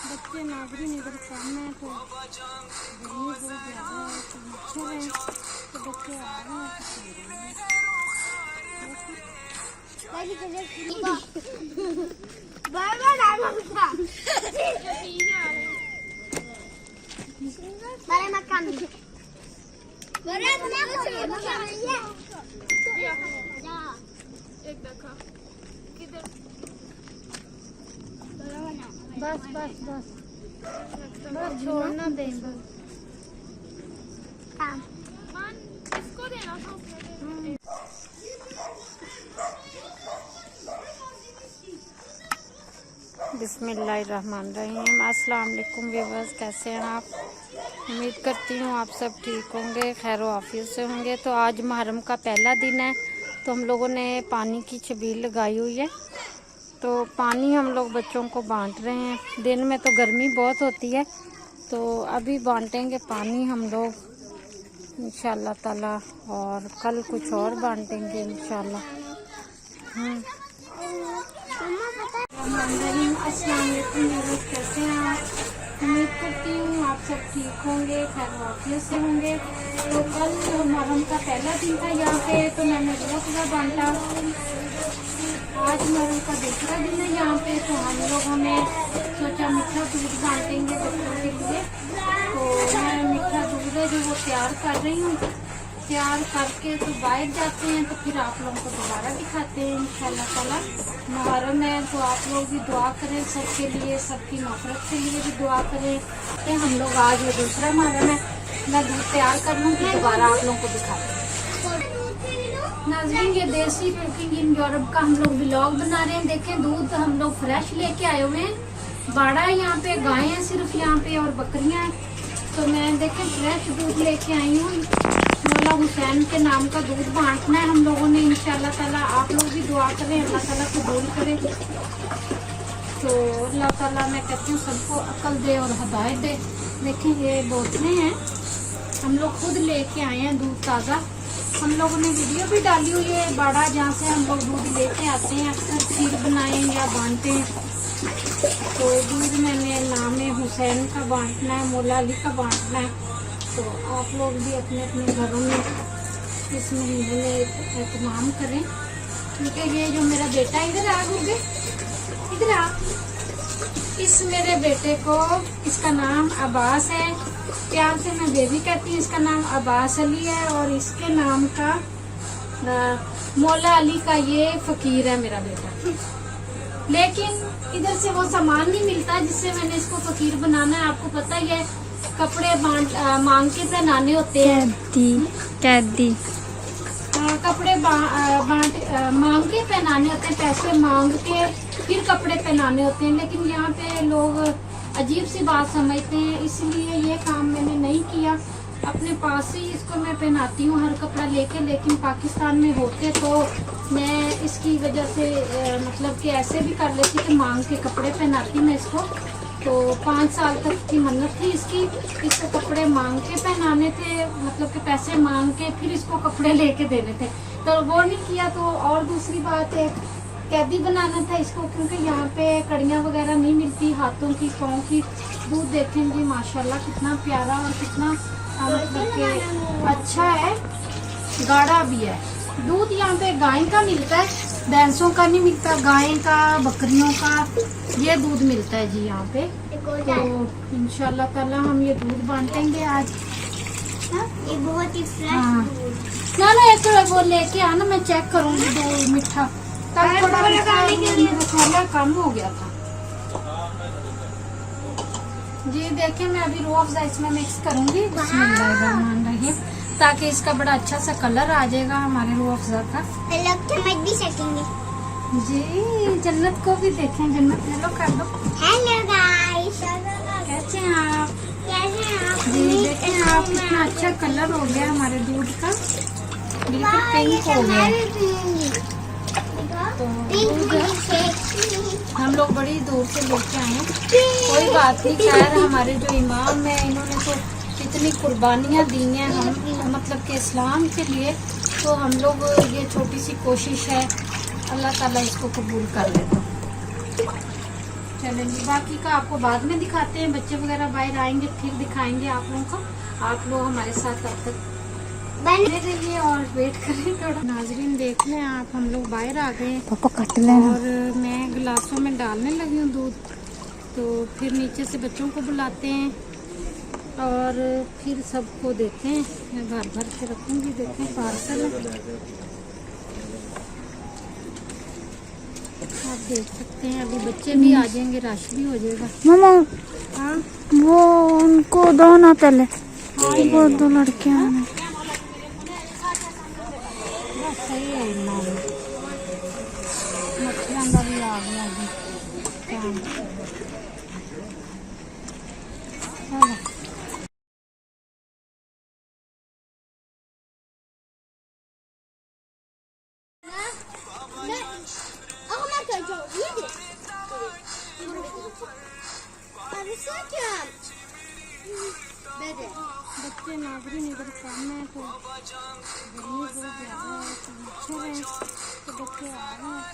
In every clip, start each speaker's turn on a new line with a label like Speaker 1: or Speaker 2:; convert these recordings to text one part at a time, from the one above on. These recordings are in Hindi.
Speaker 1: बच्चे नागरिक इधर काम है तो गर्मी बहुत ज़्यादा है तो मच्छर है तो बच्चे आ रहे बस बस बस बस छोड़ना दे बस
Speaker 2: इसको देना था।
Speaker 1: बिस्मिल्लाहिर्रहमानिर्रहीम। अस्सलाम वालेकुम व्यूअर्स, कैसे हैं आप? उम्मीद करती हूँ आप सब ठीक होंगे, खैर आफियत से होंगे। तो आज मुहर्रम का पहला दिन है तो हम लोगों ने पानी की छबील लगाई हुई है। तो पानी हम लोग बच्चों को बांट रहे हैं। दिन में तो गर्मी बहुत होती है तो अभी बांटेंगे पानी हम लोग इंशाल्लाह ताला, और कल कुछ और बांटेंगे इंशाल्लाह। अस्सलाम वालेकुम व्यूअर्स, कैसे हैं आप? उम्मीद करती हूँ आप सब ठीक होंगे, खैर आफियत से होंगे। तो कल मुहर्रम का पहला दिन था यहाँ पे तो मैंने रोज़ा बांटा। आज मुहर्रम का दूसरा दिन है यहाँ पे तो हम लोगों ने सोचा मीठा दूध बांटेंगे बच्चों के लिए। तो मैं मीठा दूध है जो वो तैयार कर रही हूँ। तैयार करके तो बाहर जाते हैं तो फिर आप लोगों को दोबारा दिखाते हैं इंशाल्लाह ताला। मुहर्रम है तो आप लोग भी दुआ करें सबके लिए, सबकी मफरत के लिए भी दुआ करें। तो हम लोग आज ये दूसरा मुहर्रम है, मैं दूध तैयार कर लूँगी दोबारा आप लोगों को दिखाते हैं। नाज़रीन, ये देसी कुकिंग इन यूरोप का हम लोग व्लॉग बना रहे हैं। देखें दूध हम लोग फ्रेश लेके आए हुए हैं। बाड़ा है यहाँ पे, गायें हैं सिर्फ यहाँ पे और बकरियाँ हैं। तो मैं देखें फ्रेश दूध लेके आई हूँ। मौला हुसैन के नाम का दूध बांटना है हम लोगों ने इंशाल्लाह ताला। आप लोग भी दुआ करें, अल्लाह ताला कबूल करे। तो अल्लाह ताला मैं कहती हूँ सबको अक्ल दे और हदायत दे। देखें ये बोतलें हैं, हम लोग खुद लेके आए हैं दूध ताज़ा। हम लोगों ने वीडियो भी डाली हुई है बाड़ा जहाँ से हम लोग दूध लेके आते हैं, अक्सर खीर बनाएं या बांटते हैं। तो दूध मैंने नाम हुसैन का बांटना है, मौला अली का बांटना है। तो आप लोग भी अपने अपने घरों में इस महीने में एहतमाम करें। क्योंकि ये जो मेरा बेटा इधर आ गए, इधर आ, इस मेरे बेटे को, इसका नाम अब्बास है, प्यार से मैं बेबी कहती हूँ। इसका नाम अब्बास अली है और इसके नाम का मौला अली का ये फकीर है मेरा बेटा। लेकिन इधर से वो सामान नहीं मिलता जिससे मैंने इसको फकीर बनाना है। आपको पता ही है कपड़े मांग के पहनाने होते हैं, कैदी कपड़े मांग के पहनाने होते हैं, पैसे मांग के फिर कपड़े पहनाने होते हैं। लेकिन यहाँ पे लोग अजीब सी बात समझते हैं, इसलिए ये काम मैंने नहीं किया। अपने पास ही इसको मैं पहनाती हूँ हर कपड़ा लेके। लेकिन पाकिस्तान में होते तो मैं इसकी वजह से मतलब कि ऐसे भी कर लेती कि मांग के कपड़े पहनाती मैं इसको। तो 5 साल तक की मन्नत थी इसकी, इसको कपड़े मांग के पहनाने थे, मतलब कि पैसे मांग के फिर इसको कपड़े लेके देने थे। तो वो नहीं किया। तो और दूसरी बात है कैदी बनाना था इसको, क्योंकि यहाँ पे कड़ियाँ वगैरह नहीं मिलती हाथों की, पाँव की। दूध देखेंगे माशाल्लाह कितना प्यारा और कितना मतलब के अच्छा है, गाढ़ा भी है। दूध यहाँ पे गाय का मिलता है, भैंसों का नहीं मिलता, गाय का, बकरियों का ये दूध मिलता है जी यहाँ पे। तो इंशाल्लाह ताला हम ये दूध बांटेंगे आज।
Speaker 2: ये बहुत ही फ्रेश
Speaker 1: ना एक वो लेके आना, मैं चेक करूँगी दूध मीठा। तब थोड़ा मसाला कम हो गया था जी। देखिए मैं अभी रूह अफ़ज़ा इसमें मिक्स करूँगी बिस्मिल्लाहिर्रहमानिर्रहीम, ताकि इसका बड़ा अच्छा सा कलर आ जाएगा हमारे रूह अफ़ज़ा का।
Speaker 2: लोग चम्मच भी सकेंगे
Speaker 1: जी। जन्नत को भी देखें, जन्नत हेलो कर दो।
Speaker 2: हेलो गाइस,
Speaker 1: कैसे हैं आप?
Speaker 2: कैसे हैं आप?
Speaker 1: जी देखें आप, कितना अच्छा कलर हो गया हमारे दूध का, बिल्कुल पिंक हो गया। तो हम लोग बड़ी दूर से लेके आए हैं, कोई बात नहीं। खैर हमारे जो इमाम है इन्होंने तो इतनी कुर्बानियाँ दी हैं हम मतलब कि इस्लाम के लिए, तो हम लोग ये छोटी सी कोशिश है, अल्लाह ताला इसको कबूल कर ले। तो चलेंगे, बाकी का आपको बाद में दिखाते हैं। बच्चे वगैरह बाहर आएंगे फिर दिखाएंगे आप लोगों को। आप लोग हमारे साथ तब तक बने रहिए और वेट करें थोड़ा। नाजरीन देख लें आप, हम लोग बाहर आ गए
Speaker 3: पापा कट लेना।
Speaker 1: और मैं गिलासों में डालने लगी हूँ दूध। तो फिर नीचे से बच्चों को बुलाते हैं और फिर सबको देते हैं। मैं भर भर के रखूँगी, देते हैं पार्सल है। आप देख सकते हैं अभी बच्चे भी आ जाएंगे, रश भी हो जाएगा।
Speaker 3: मामा
Speaker 1: हाँ
Speaker 3: वो उनको दो ना पहले, वो दो लड़कियां हैं।
Speaker 1: बस सही है इतना मछलियाँ का भी आ गया अभी काम। चलो बच्चे नाजरीन इधर सामने है तो गर्मी बहुत ज़्यादा है तो मच्छर है तो बच्चे आ रहे हैं।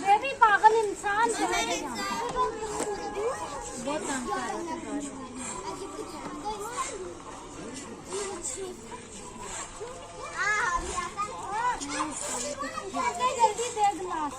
Speaker 1: बेबी पागल इंसान बहुत काम कर रहा है। जल्दी दे गिलास।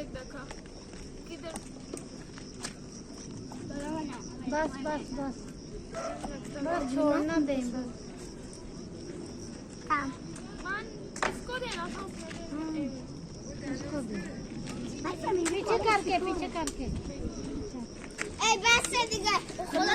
Speaker 2: एक देखा किधर
Speaker 1: बस बस बस बस छोड़ना दे बस
Speaker 2: इसको देना था
Speaker 1: इसको दे पीछे करके
Speaker 2: ए बस से दिखा बोलो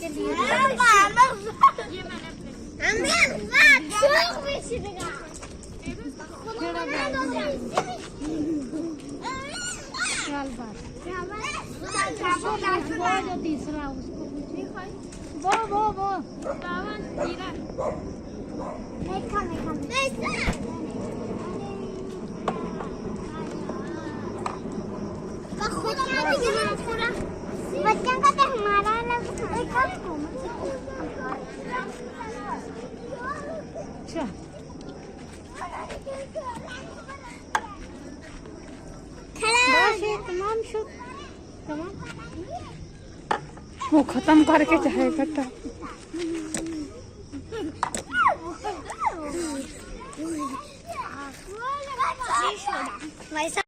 Speaker 1: के लिए
Speaker 2: ये मैंने çok beşiga
Speaker 1: चल बात वो जो तीसरा उसको वो
Speaker 2: दावन हीरा नहीं खा खुद बच्चों का तो हमारा अलग
Speaker 1: अच्छा बस ये तमाम शुभ तमाम
Speaker 3: वो खत्म करके जाएगा तो
Speaker 2: वैसा